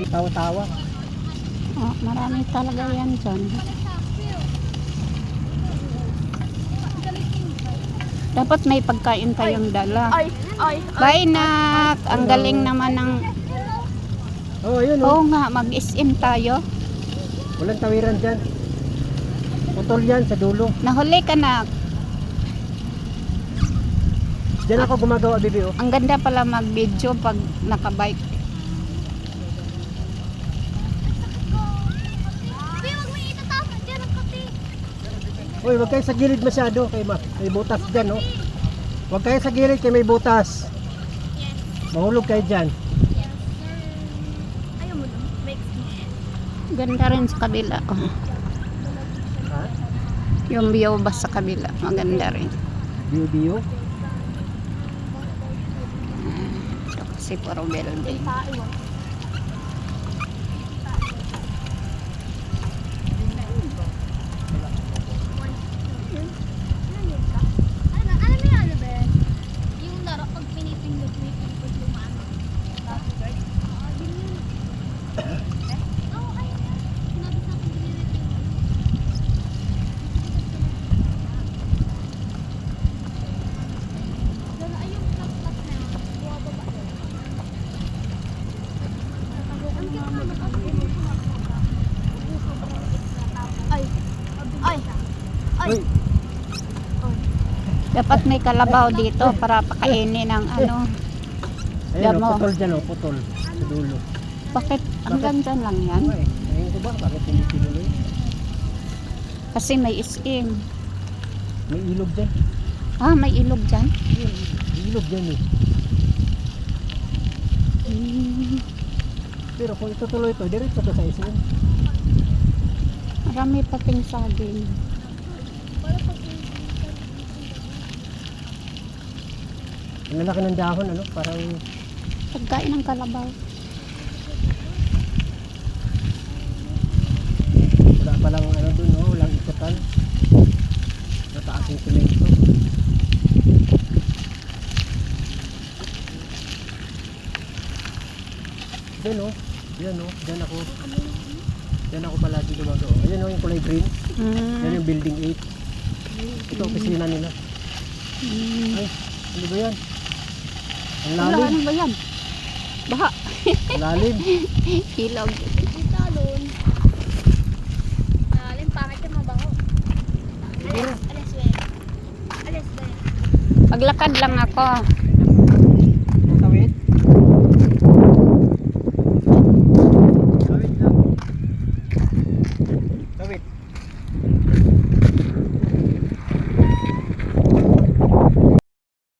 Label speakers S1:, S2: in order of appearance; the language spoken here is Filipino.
S1: tawa-tawa.
S2: Oh, marami talaga yan dyan. Dapat may pagkain tayong dala. Bye, nak. Ang galing naman ng...
S1: Oh, ayun
S2: Oo
S1: oh.
S2: nga, mag-SM tayo.
S1: Walang tawiran dyan. Putol yan sa dulo.
S2: Nahuli ka, nak.
S1: Diyan ako gumagawa, bibi oh.
S2: Ang ganda pala mag-video pag nakabike.
S1: Uy, wag kayo sa gilid masyado kay may butas dyan oh. Wag kayo sa gilid kay may butas. Mahulog kayo dyan.
S2: Ganda rin sa kabila. Oh.
S1: Ha?
S2: Yung view ba sa kabila, maganda rin.
S1: Biyo-biyo.
S2: Ito kasi puro building.
S1: Uy,
S2: Dapat may kalabaw dito para pakainin ng ano.
S1: ayun oh,
S2: Damo.
S1: putol dyan oh, putol. Sa dulo.
S2: Bakit hanggang dyan lang yan?
S1: Ay, ayun ko ba? Bakit hindi tinuloy?
S2: Kasi may SM.
S1: May ilog dyan.
S2: Ah, may ilog dyan?
S1: May ilog dyan eh. Pero kung itutuloy ito, diretso to sa SM.
S2: Marami pating saging.
S1: Ang lalaki ng dahon, ano? Parang
S2: Pagkain ng kalabaw.
S1: wala palang ano dun, no? Walang ikutan. Mataas yung semento. Diyan oh. Diyan oh. Diyan ako. Diyan ako palagi gumagawa. Ayan oh, yung kulay green. Yan yung building 8. Ito opisina nila. Ay, ano ba yan? Ang
S2: Wala,
S1: lalim.
S2: ano ba yan? Baha.
S1: Ang lalim.
S2: Hilog.
S1: Siguro.
S2: Maglakad lang ako.